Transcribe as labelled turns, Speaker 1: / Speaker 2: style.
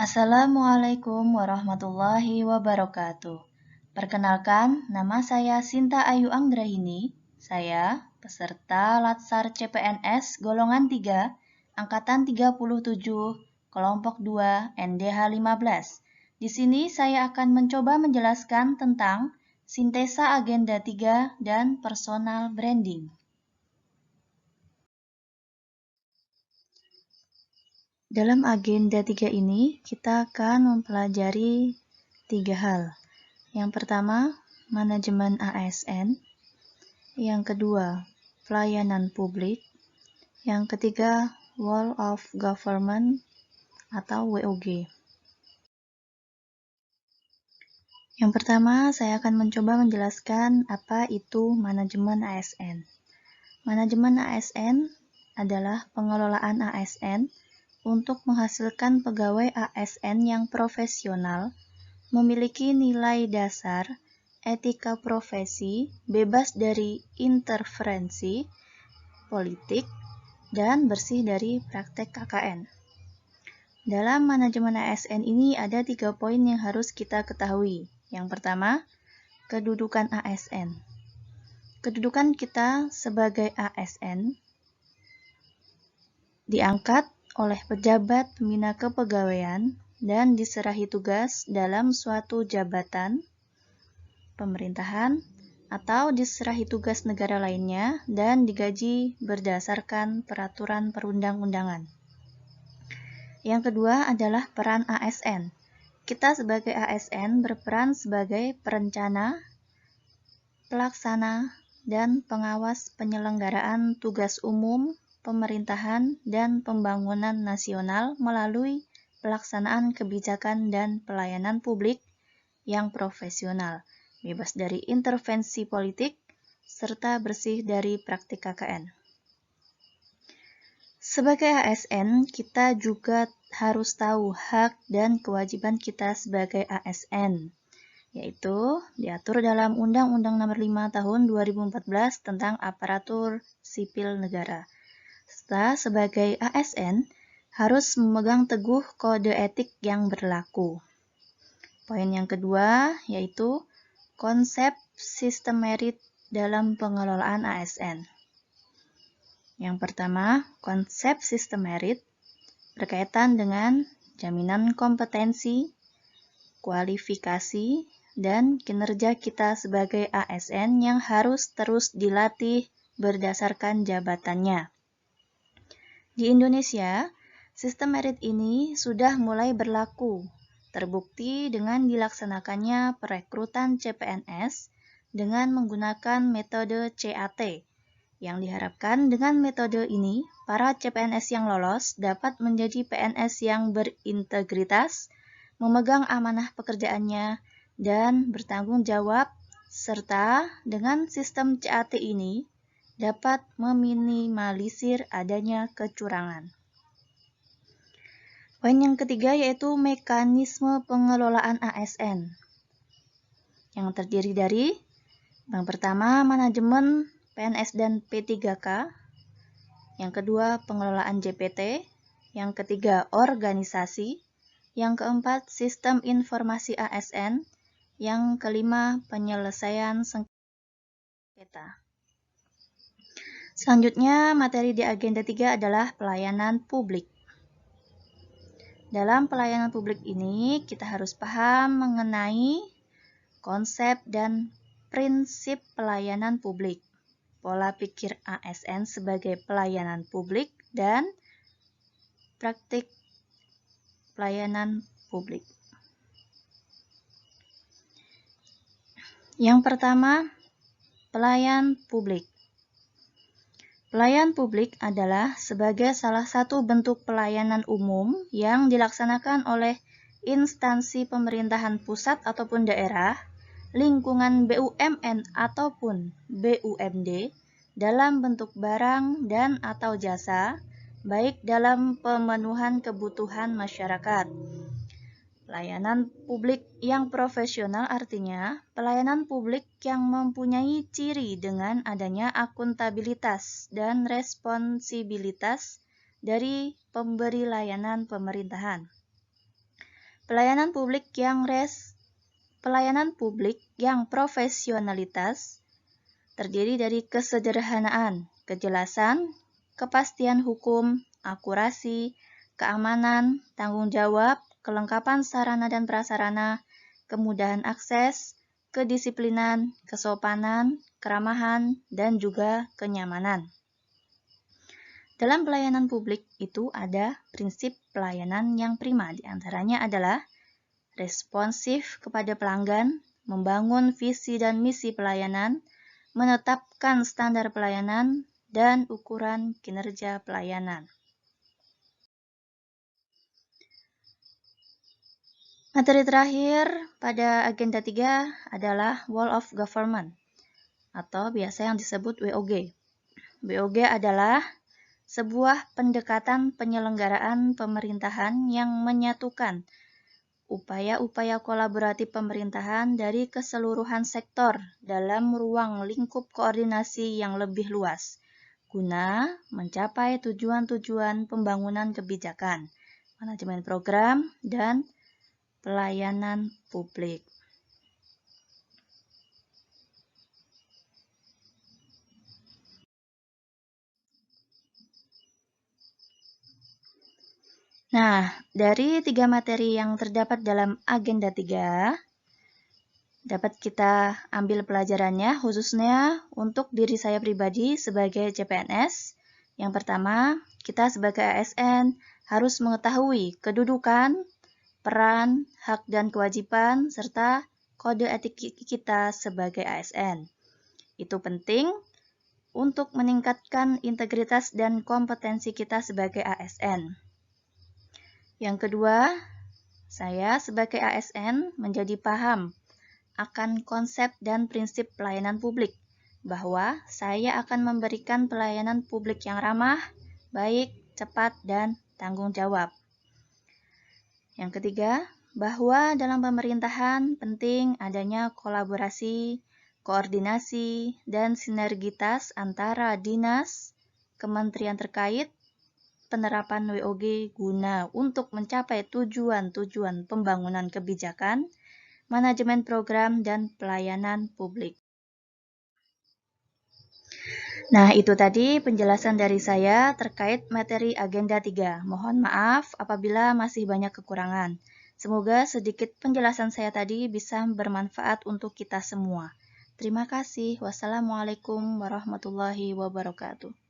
Speaker 1: Assalamualaikum warahmatullahi wabarakatuh. Perkenalkan, nama saya Sinta Ayu Anggrahini. Saya peserta Latsar CPNS golongan 3, angkatan 37, kelompok 2, NDH 15. Di sini saya akan mencoba menjelaskan tentang sintesa agenda 3 dan personal branding. Dalam agenda 3 ini, kita akan mempelajari 3 hal. Yang pertama, manajemen ASN. Yang kedua, pelayanan publik. Yang ketiga, Whole of Government atau WOG. Yang pertama, saya akan mencoba menjelaskan apa itu manajemen ASN. Manajemen ASN adalah pengelolaan ASN untuk menghasilkan pegawai ASN yang profesional, memiliki nilai dasar, etika profesi, bebas dari interferensi politik, dan bersih dari praktek KKN. Dalam manajemen ASN ini ada 3 poin yang harus kita ketahui. Yang pertama, kedudukan ASN. Kedudukan kita sebagai ASN diangkat oleh pejabat pembina kepegawaian dan diserahi tugas dalam suatu jabatan pemerintahan atau diserahi tugas negara lainnya dan digaji berdasarkan peraturan perundang-undangan. Yang kedua adalah peran ASN. Kita sebagai ASN berperan sebagai perencana, pelaksana, dan pengawas penyelenggaraan tugas umum pemerintahan dan pembangunan nasional melalui pelaksanaan kebijakan dan pelayanan publik yang profesional, bebas dari intervensi politik, serta bersih dari praktik KKN. Sebagai ASN, kita juga harus tahu hak dan kewajiban kita sebagai ASN, yaitu diatur dalam Undang-Undang Nomor 5 Tahun 2014 tentang Aparatur Sipil Negara. Serta sebagai ASN harus memegang teguh kode etik yang berlaku. Poin yang kedua yaitu konsep sistem merit dalam pengelolaan ASN. Yang pertama, konsep sistem merit berkaitan dengan jaminan kompetensi, kualifikasi, dan kinerja kita sebagai ASN yang harus terus dilatih berdasarkan jabatannya. Di Indonesia, sistem merit ini sudah mulai berlaku, terbukti dengan dilaksanakannya perekrutan CPNS dengan menggunakan metode CAT, yang diharapkan dengan metode ini, para CPNS yang lolos dapat menjadi PNS yang berintegritas, memegang amanah pekerjaannya, dan bertanggung jawab, serta dengan sistem CAT ini, dapat meminimalisir adanya kecurangan. Poin yang ketiga yaitu mekanisme pengelolaan ASN, yang terdiri dari yang pertama manajemen PNS dan P3K, yang kedua pengelolaan JPT, yang ketiga organisasi, yang keempat sistem informasi ASN, yang kelima penyelesaian sengketa. Selanjutnya, materi di agenda 3 adalah pelayanan publik. Dalam pelayanan publik ini, kita harus paham mengenai konsep dan prinsip pelayanan publik, pola pikir ASN sebagai pelayanan publik, dan praktik pelayanan publik. Yang pertama, pelayan publik. Pelayan publik adalah sebagai salah satu bentuk pelayanan umum yang dilaksanakan oleh instansi pemerintahan pusat ataupun daerah, lingkungan BUMN ataupun BUMD dalam bentuk barang dan atau jasa, baik dalam pemenuhan kebutuhan masyarakat. Pelayanan publik yang profesional artinya pelayanan publik yang mempunyai ciri dengan adanya akuntabilitas dan responsibilitas dari pemberi layanan pemerintahan. Pelayanan publik yang profesionalitas terdiri dari kesederhanaan, kejelasan, kepastian hukum, akurasi, keamanan, tanggung jawab, kelengkapan sarana dan prasarana, kemudahan akses, kedisiplinan, kesopanan, keramahan, dan juga kenyamanan. Dalam pelayanan publik itu ada prinsip pelayanan yang prima, diantaranya adalah responsif kepada pelanggan, membangun visi dan misi pelayanan, menetapkan standar pelayanan, dan ukuran kinerja pelayanan. Materi terakhir pada agenda 3 adalah Wall of Government, atau biasa yang disebut WOG. WOG adalah sebuah pendekatan penyelenggaraan pemerintahan yang menyatukan upaya-upaya kolaboratif pemerintahan dari keseluruhan sektor dalam ruang lingkup koordinasi yang lebih luas, guna mencapai tujuan-tujuan pembangunan kebijakan, manajemen program, dan pelayanan publik. Nah, dari 3 materi yang terdapat dalam agenda 3, dapat kita ambil pelajarannya khususnya untuk diri saya pribadi sebagai CPNS. Yang pertama, kita sebagai ASN harus mengetahui kedudukan, peran, hak dan kewajiban, serta kode etik kita sebagai ASN. Itu penting untuk meningkatkan integritas dan kompetensi kita sebagai ASN. Yang kedua, saya sebagai ASN menjadi paham akan konsep dan prinsip pelayanan publik, bahwa saya akan memberikan pelayanan publik yang ramah, baik, cepat, dan tanggung jawab. Yang ketiga, bahwa dalam pemerintahan penting adanya kolaborasi, koordinasi, dan sinergitas antara dinas, kementerian terkait, penerapan WOG guna untuk mencapai tujuan-tujuan pembangunan kebijakan, manajemen program, dan pelayanan publik. Nah, itu tadi penjelasan dari saya terkait materi agenda 3. Mohon maaf apabila masih banyak kekurangan. Semoga sedikit penjelasan saya tadi bisa bermanfaat untuk kita semua. Terima kasih. Wassalamualaikum warahmatullahi wabarakatuh.